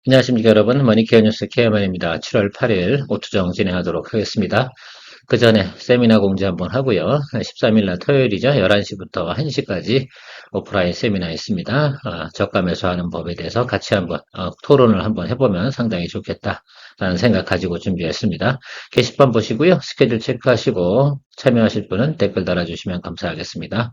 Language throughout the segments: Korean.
안녕하십니까 여러분, 머니케어 뉴스 케어맨입니다. 7월 8일 오투정 진행하도록 하겠습니다. 그 전에 세미나 공지 한번 하고요. 13일 날 토요일이죠. 11시부터 1시까지 오프라인 세미나 있습니다. 저가 매수하는 법에 대해서 같이 한번 토론을 한번 해보면 상당히 좋겠다라는 생각 가지고 준비했습니다. 게시판 보시고요. 스케줄 체크하시고 참여하실 분은 댓글 달아주시면 감사하겠습니다.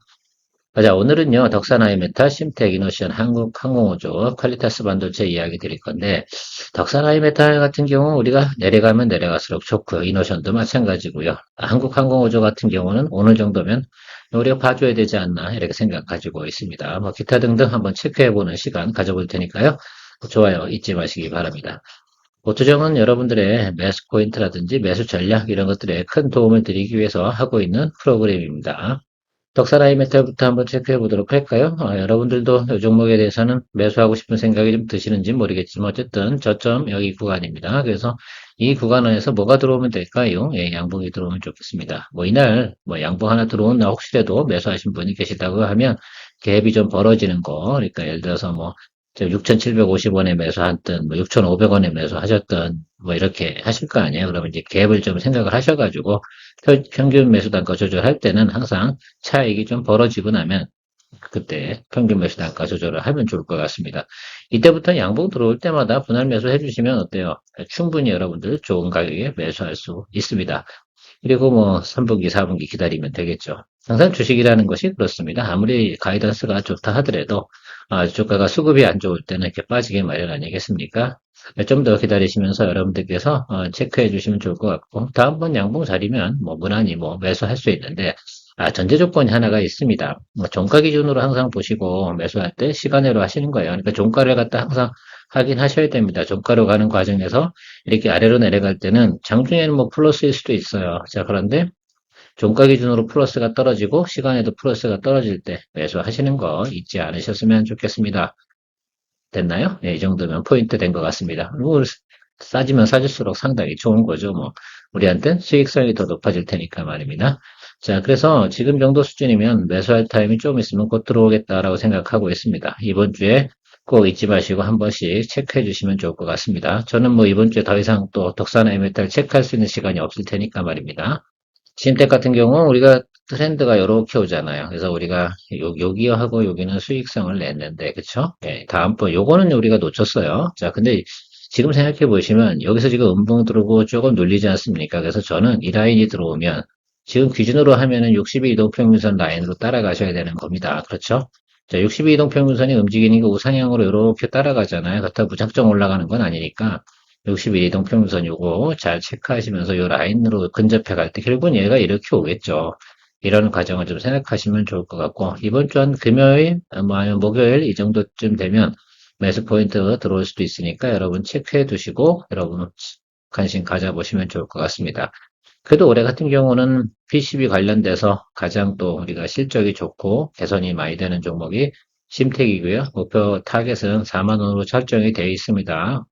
자, 오늘은요, 덕산하이메탈, 심텍, 이노션, 한국항공우주, 퀄리타스 반도체 이야기 드릴 건데, 덕산하이메탈 같은 경우 우리가 내려가면 내려갈수록 좋고요. 이노션도 마찬가지고요. 한국항공우주 같은 경우는 어느 정도면 우리가 봐줘야 되지 않나, 이렇게 생각 가지고 있습니다. 뭐, 기타 등등 한번 체크해보는 시간 가져볼 테니까요. 좋아요 잊지 마시기 바랍니다. 보투정은 여러분들의 매수 포인트라든지 매수 전략 이런 것들에 큰 도움을 드리기 위해서 하고 있는 프로그램입니다. 덕사라이 메탈부터 한번 체크해 보도록 할까요? 여러분들도 이 종목에 대해서는 매수하고 싶은 생각이 좀 드시는지 모르겠지만 어쨌든 저점 여기 구간입니다. 그래서 이 구간 안에서 뭐가 들어오면 될까요? 예, 양봉이 들어오면 좋겠습니다. 뭐 이날 뭐 양봉 하나 들어온다 혹시라도 매수하신 분이 계시다고 하면 갭이 좀 벌어지는 거, 그러니까 예를 들어서 뭐 6,750원에 매수했던, 뭐 6,500원에 매수하셨던, 뭐 이렇게 하실 거 아니에요. 그러면 이제 갭을 좀 생각을 하셔가지고 평균 매수 단가 조절할 때는 항상 차익이 좀 벌어지고 나면 그때 평균 매수 단가 조절을 하면 좋을 것 같습니다. 이때부터 양봉 들어올 때마다 분할 매수 해주시면 어때요? 충분히 여러분들 좋은 가격에 매수할 수 있습니다. 그리고 뭐 3분기, 4분기 기다리면 되겠죠. 항상 주식이라는 것이 그렇습니다. 아무리 가이던스가 좋다 하더라도 주가가 수급이 안 좋을 때는 이렇게 빠지게 마련 아니겠습니까? 좀 더 기다리시면서 여러분들께서 체크해 주시면 좋을 것 같고 다음번 양봉 자리면 뭐 무난히 뭐 매수할 수 있는데 전제 조건이 하나가 있습니다. 뭐 종가 기준으로 항상 보시고 매수할 때 시간으로 하시는 거예요. 그러니까 종가를 갖다 항상 확인하셔야 됩니다. 종가로 가는 과정에서 이렇게 아래로 내려갈 때는 장중에는 뭐 플러스일 수도 있어요. 자, 그런데 종가 기준으로 플러스가 떨어지고 시간에도 플러스가 떨어질 때 매수하시는 거 잊지 않으셨으면 좋겠습니다. 됐나요? 네, 이 정도면 포인트 된 것 같습니다. 뭐 싸지면 싸질수록 상당히 좋은 거죠. 뭐 우리한텐 수익성이 더 높아질 테니까 말입니다. 자, 그래서 지금 정도 수준이면 매수할 타임이 좀 있으면 곧 들어오겠다라고 생각하고 있습니다. 이번 주에 꼭 잊지 마시고 한 번씩 체크해 주시면 좋을 것 같습니다. 저는 뭐 이번 주에 더 이상 또 덕산 에메탈 체크할 수 있는 시간이 없을 테니까 말입니다. 신택 같은 경우 우리가 트렌드가 이렇게 오잖아요. 그래서 우리가 여기하고 여기는 수익성을 냈는데, 그쵸? 네, 다음번 요거는 우리가 놓쳤어요. 자, 근데 지금 생각해 보시면 여기서 지금 음봉 들어오고 조금 눌리지 않습니까? 그래서 저는 이 라인이 들어오면 지금 기준으로 하면은 62 이동평균선 라인으로 따라가셔야 되는 겁니다. 그렇죠? 자, 62 이동평균선이 움직이니까 우상향으로 이렇게 따라가잖아요. 그렇다고 무작정 올라가는 건 아니니까 61 이동평균선 요거 잘 체크하시면서 요 라인으로 근접해 갈 때 결국은 얘가 이렇게 오겠죠. 이런 과정을 좀 생각하시면 좋을 것 같고 이번 주 한 금요일 뭐 아니면 목요일 이 정도쯤 되면 매수 포인트 들어올 수도 있으니까 여러분 체크해 두시고 여러분 관심 가져보시면 좋을 것 같습니다. 그래도 올해 같은 경우는 PCB 관련돼서 가장 또 우리가 실적이 좋고 개선이 많이 되는 종목이 심택이고요. 목표 타겟은 4만 원으로 설정이 되어 있습니다.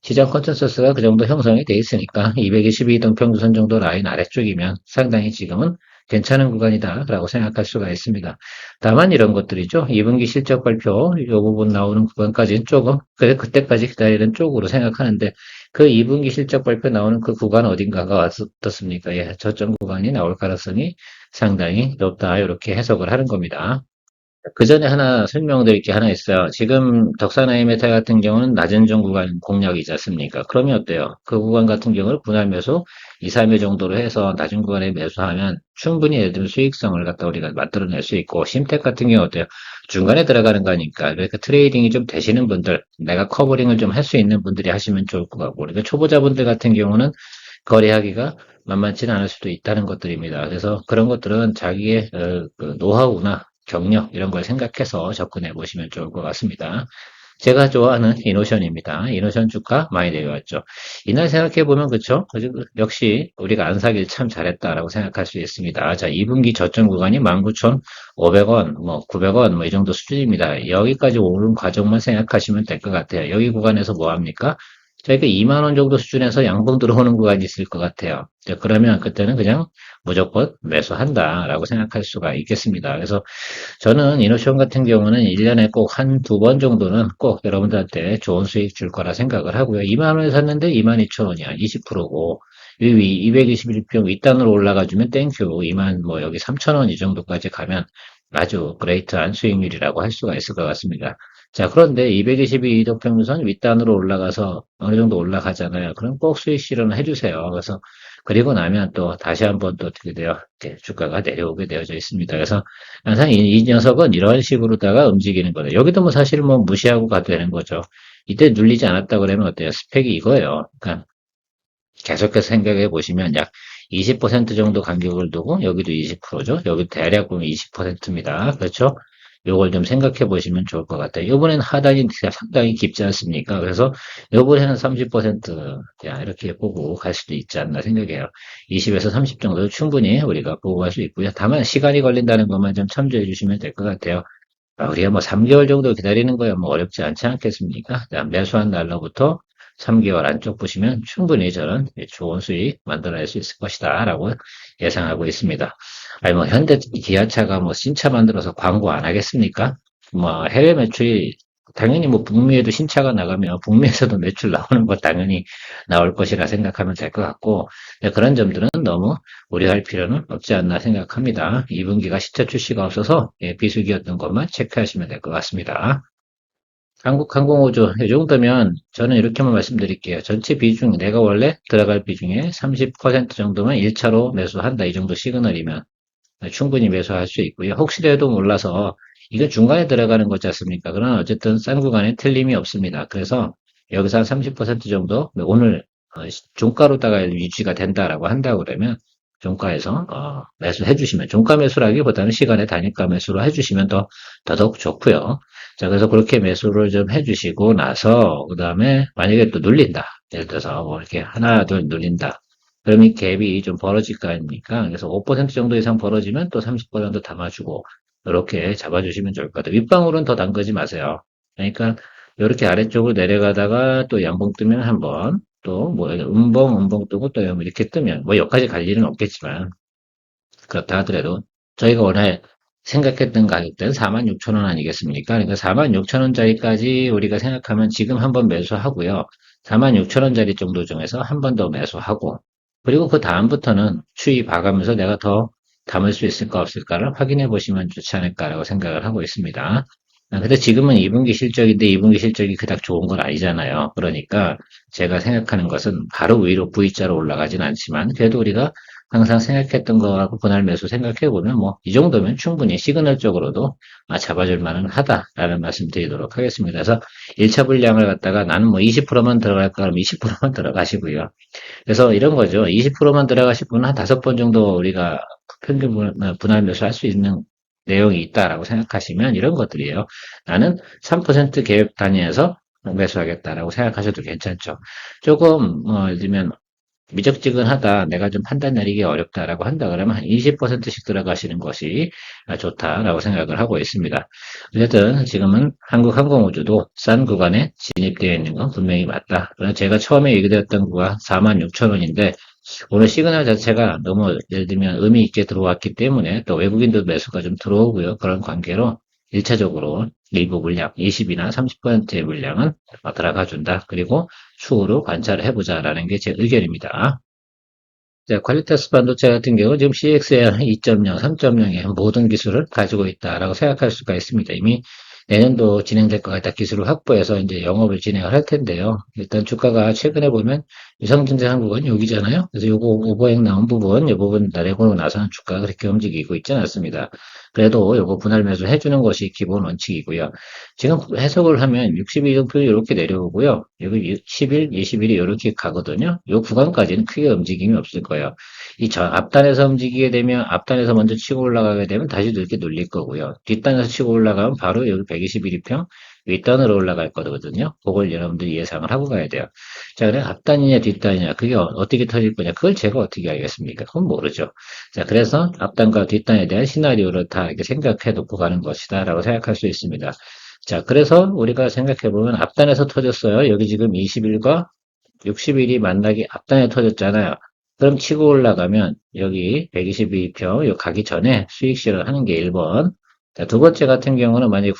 시장 컨센서스가 그 정도 형성이 돼 있으니까 222등 평균선 정도 라인 아래쪽이면 상당히 지금은 괜찮은 구간이다라고 생각할 수가 있습니다. 다만 이런 것들이죠. 2분기 실적 발표 이 부분 나오는 구간까지는 조금 그때까지 기다리는 쪽으로 생각하는데 그 2분기 실적 발표 나오는 그 구간 어딘가가 어떻습니까? 예, 저점 구간이 나올 가능성이 상당히 높다 이렇게 해석을 하는 겁니다. 그 전에 하나 설명드릴 게 하나 있어요. 지금 덕산 IMT 같은 경우는 낮은 종 구간 공략이지 않습니까? 그러면 어때요? 그 구간 같은 경우를 분할 매수 2, 3일 정도로 해서 낮은 구간에 매수하면 충분히 예를 들면 수익성을 갖다 우리가 만들어낼 수 있고 심택 같은 경우 어때요? 중간에 들어가는 거니까 그러니까 트레이딩이 좀 되시는 분들 내가 커버링을 좀 할 수 있는 분들이 하시면 좋을 것 같고 그러니까 초보자분들 같은 경우는 거래하기가 만만치는 않을 수도 있다는 것들입니다. 그래서 그런 것들은 자기의 그 노하우나 경력 이런 걸 생각해서 접근해 보시면 좋을 것 같습니다. 제가 좋아하는 이노션입니다. 이노션 주가 많이 내려왔죠. 이날 생각해 보면 그쵸? 역시 우리가 안 사길 참 잘했다라고 생각할 수 있습니다. 자, 2분기 저점 구간이 19,500원, 뭐 900원 뭐 이 정도 수준입니다. 여기까지 오른 과정만 생각하시면 될 것 같아요. 여기 구간에서 뭐 합니까? 저희가 2만 원 정도 수준에서 양봉 들어오는 구간이 있을 것 같아요. 그러면 그때는 그냥 무조건 매수한다라고 생각할 수가 있겠습니다. 그래서 저는 이노션 같은 경우는 1년에 꼭 한 두 번 정도는 꼭 여러분들한테 좋은 수익 줄 거라 생각을 하고요. 2만 원에 샀는데 2만 2천 원이야. 20%고. 221평 윗단으로 올라가주면 땡큐. 2만 뭐 여기 3천 원 이 정도까지 가면 아주 그레이트한 수익률이라고 할 수가 있을 것 같습니다. 자, 그런데 222 이동평균선 윗단으로 올라가서 어느 정도 올라가잖아요. 그럼 꼭 수익 실현을 해주세요. 그래서 그리고 나면 또 다시 한번 또 어떻게 돼요? 이렇게 주가가 내려오게 되어져 있습니다. 그래서 항상 이 녀석은 이런 식으로다가 움직이는 거예요. 여기도 뭐 사실 뭐 무시하고 가도 되는 거죠. 이때 눌리지 않았다 그러면 어때요? 스펙이 이거예요. 그러니까 계속해서 생각해 보시면 약 20% 정도 간격을 두고 여기도 20%죠. 여기 대략 보면 20%입니다. 그렇죠? 요걸 좀 생각해 보시면 좋을 것 같아요. 이번엔 하단이 상당히 깊지 않습니까? 그래서 이번에는 30% 이렇게 보고 갈 수도 있지 않나 생각해요. 20에서 30 정도 충분히 우리가 보고 갈 수 있고요. 다만 시간이 걸린다는 것만 좀 참조해 주시면 될 것 같아요. 우리가 뭐 3개월 정도 기다리는 거야 뭐 어렵지 않지 않겠습니까? 매수한 날로부터 3개월 안쪽 보시면 충분히 저는 좋은 수익 만들어낼 수 있을 것이다 라고 예상하고 있습니다. 아니 뭐 현대 기아차가 뭐 신차 만들어서 광고 안 하겠습니까? 뭐 해외 매출이 당연히 뭐 북미에도 신차가 나가면 북미에서도 매출 나오는 거 당연히 나올 것이라 생각하면 될 것 같고 그런 점들은 너무 우려할 필요는 없지 않나 생각합니다. 2분기가 시차 출시가 없어서 비수기였던 것만 체크하시면 될 것 같습니다. 한국항공우주 이 정도면 저는 이렇게만 말씀드릴게요. 전체 비중 내가 원래 들어갈 비중의 30% 정도만 1차로 매수한다 이 정도 시그널이면 충분히 매수할 수 있고요. 혹시라도 몰라서 이거 중간에 들어가는 거지 않습니까? 그러나 어쨌든 싼 구간에 틀림이 없습니다. 그래서 여기서 한 30% 정도 오늘 종가로다가 유지가 된다라고 한다고 그러면 종가에서 매수해 주시면 종가 매수라기보다는 시간의 단위가 매수로 해주시면 더더욱 좋고요. 자, 그래서 그렇게 매수를 좀 해주시고 나서 그 다음에 만약에 또 눌린다. 예를 들어서 뭐 이렇게 하나 둘 눌린다. 그럼 이 갭이 좀 벌어질 거 아닙니까? 그래서 5% 정도 이상 벌어지면 또 30% 담아주고 이렇게 잡아주시면 좋을 것 같아요. 윗방울은 더 담그지 마세요. 그러니까 이렇게 아래쪽으로 내려가다가 또 양봉 뜨면 한번 또 뭐 음봉 뜨고 또 이렇게 뜨면 뭐 여기까지 갈 일은 없겠지만 그렇다 하더라도 저희가 원래 생각했던 가격대는 46,000원 아니겠습니까? 그러니까 46,000원짜리까지 우리가 생각하면 지금 한번 매수하고요. 46,000원짜리 정도 중에서 한 번 더 매수하고 그리고 그 다음부터는 추이 봐가면서 내가 더 담을 수 있을까 없을까를 확인해 보시면 좋지 않을까라고 생각을 하고 있습니다. 근데 지금은 2분기 실적인데 2분기 실적이 그닥 좋은 건 아니잖아요. 그러니까 제가 생각하는 것은 바로 위로 V자로 올라가진 않지만 그래도 우리가 항상 생각했던 거하고 분할 매수 생각해 보면 뭐 이 정도면 충분히 시그널적으로도 잡아줄 만은 하다라는 말씀 드리도록 하겠습니다. 그래서 1차 분량을 갖다가 나는 뭐 20%만 들어갈까 그럼 20%만 들어가시고요. 그래서 이런 거죠. 20%만 들어가실 분은 한 5번 정도 우리가 평균 분할 매수 할 수 있는 내용이 있다라고 생각하시면 이런 것들이에요. 나는 3% 계획 단위에서 매수하겠다라고 생각하셔도 괜찮죠. 조금 예를 들면 미적지근하다, 내가 좀 판단 내리기 어렵다라고 한다 그러면 한 20%씩 들어가시는 것이 좋다라고 생각을 하고 있습니다. 어쨌든 지금은 한국항공우주도 싼 구간에 진입되어 있는 건 분명히 맞다. 그러나 제가 처음에 얘기드렸던 구간 46,000원인데 오늘 시그널 자체가 너무 예를 들면 의미 있게 들어왔기 때문에 또 외국인도 매수가 좀 들어오고요. 그런 관계로 1차적으로 일부 물량, 20이나 30%의 물량은 들어가 준다. 그리고 추후로 관찰을 해보자라는 게 제 의견입니다. 자, 퀄리타스 반도체 같은 경우 지금 CXL 2.0, 3.0의 모든 기술을 가지고 있다라고 생각할 수가 있습니다. 이미 내년도 진행될 것 같다 기술을 확보해서 이제 영업을 진행을 할 텐데요. 일단 주가가 최근에 보면 유성전자 한국은 여기잖아요. 그래서 요거 오버행 나온 부분, 이 부분 내고 나서는 주가가 그렇게 움직이고 있지는 않습니다. 그래도 요거 분할 매수 해주는 것이 기본 원칙이고요. 지금 해석을 하면 62등급이 이렇게 내려오고요. 여기 10일, 20일이 이렇게 가거든요. 요 구간까지는 크게 움직임이 없을 거예요. 이 앞단에서 움직이게 되면 앞단에서 먼저 치고 올라가게 되면 다시 이렇게 눌릴 거고요. 뒷단에서 치고 올라가면 바로 여기 121일평 윗단으로 올라갈 거거든요. 그걸 여러분들이 예상을 하고 가야 돼요. 자, 그래 앞단이냐 뒷단이냐 그게 어떻게 터질 거냐 그걸 제가 어떻게 알겠습니까? 그건 모르죠. 자, 그래서 앞단과 뒷단에 대한 시나리오를 다 이렇게 생각해 놓고 가는 것이다라고 생각할 수 있습니다. 자, 그래서 우리가 생각해 보면 앞단에서 터졌어요. 여기 지금 20일과 60일이 만나기 앞단에 터졌잖아요. 그럼 치고 올라가면 여기 122평 요 가기 전에 수익 실현을 하는 게 1번. 자, 두 번째 같은 경우는 만약에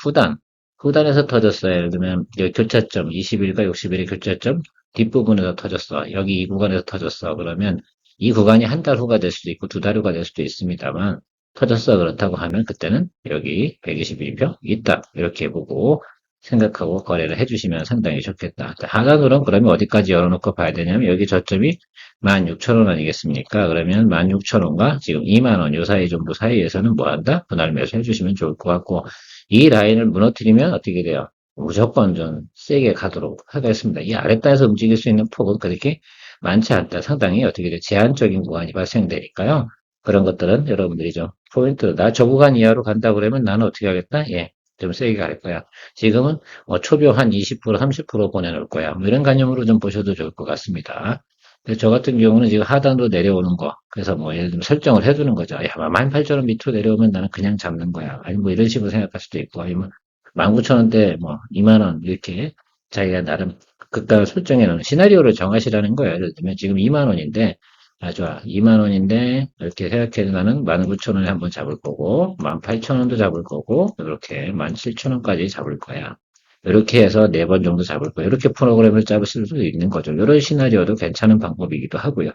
후단에서 터졌어요. 예를 들면 여기 교차점 20일과 60일의 교차점 뒷부분에서 터졌어. 여기 이 구간에서 터졌어. 그러면 이 구간이 한 달 후가 될 수도 있고 두 달 후가 될 수도 있습니다만 터졌어. 그렇다고 하면 그때는 여기 122평 있다. 이렇게 보고 생각하고 거래를 해주시면 상당히 좋겠다. 하단으로는 그러면 어디까지 열어놓고 봐야 되냐면 여기 저점이 16,000원 아니겠습니까? 그러면 16,000원과 지금 2만 원 요 사이 정도 사이에서는 뭐 한다? 분할 매수 해주시면 좋을 것 같고 이 라인을 무너뜨리면 어떻게 돼요? 무조건 좀 세게 가도록 하겠습니다. 이 아랫단에서 움직일 수 있는 폭은 그렇게 많지 않다. 상당히 어떻게 돼요? 제한적인 구간이 발생되니까요. 그런 것들은 여러분들이 좀 포인트, 나 저 구간 이하로 간다 그러면 나는 어떻게 하겠다? 예, 좀 세게 갈 거야. 지금은 초표 한 20%, 30% 보내놓을 거야. 뭐 이런 개념으로 좀 보셔도 좋을 것 같습니다. 근데 저 같은 경우는 지금 하단으로 내려오는 거. 그래서 뭐 예를 들면 설정을 해두는 거죠. 야, 18,000원 밑으로 내려오면 나는 그냥 잡는 거야. 아니 뭐 이런 식으로 생각할 수도 있고, 아니면 19,000원대 뭐 2만 원 이렇게 자기가 나름 극단을 설정해 놓은 시나리오를 정하시라는 거예요. 예를 들면 지금 2만 원인데, 아, 좋아. 2만 원인데, 이렇게 생각해도 나는 19,000원에 한번 잡을 거고, 18,000원도 잡을 거고, 이렇게 17,000원까지 잡을 거야. 이렇게 해서 4번 정도 잡을 거예요. 이렇게 프로그램을 짜실 수도 있는 거죠. 이런 시나리오도 괜찮은 방법이기도 하고요.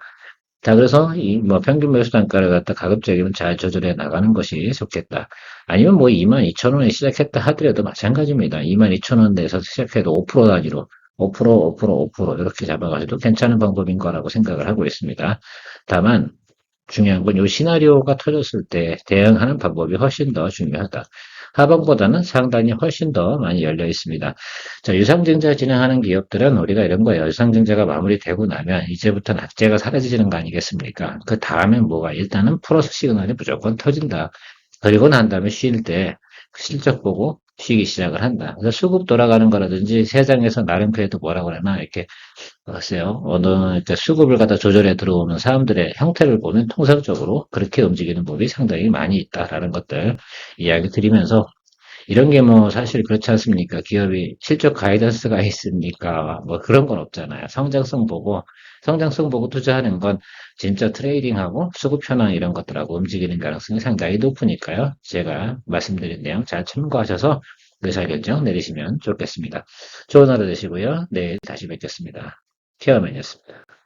자, 그래서 이 뭐 평균 매수 단가를 갖다 가급적이면 잘 조절해 나가는 것이 좋겠다. 아니면 뭐 22,000원에 시작했다 하더라도 마찬가지입니다. 22,000원 대에서 시작해도 5% 단위로 5%, 5%, 5% 이렇게 잡아가지고 괜찮은 방법인 거라고 생각을 하고 있습니다. 다만 중요한 건 이 시나리오가 터졌을 때 대응하는 방법이 훨씬 더 중요하다. 하방보다는 상단이 훨씬 더 많이 열려 있습니다. 자, 유상증자 진행하는 기업들은 우리가 이런 거예요. 유상증자가 마무리되고 나면 이제부터 낙제가 사라지는 거 아니겠습니까? 그 다음에 뭐가 일단은 플러스 시그널이 무조건 터진다. 그리고 난 다음에 쉴 때 실적 보고 쉬기 시작을 한다. 그래서 수급 돌아가는 거라든지 세상에서 나름 그래도 뭐라 그러나 이렇게 글쎄요. 어느 이렇게 수급을 갖다 조절해 들어오는 사람들의 형태를 보면 통상적으로 그렇게 움직이는 법이 상당히 많이 있다라는 것들 이야기 드리면서 이런 게 뭐 사실 그렇지 않습니까? 기업이 실적 가이던스가 있습니까? 뭐 그런 건 없잖아요. 성장성 보고 투자하는 건 진짜 트레이딩하고 수급 현황 이런 것들하고 움직이는 가능성이 상당히 높으니까요. 제가 말씀드린 내용 잘 참고하셔서 의사결정 내리시면 좋겠습니다. 좋은 하루 되시고요. 내일 다시 뵙겠습니다. 케어맨이었습니다.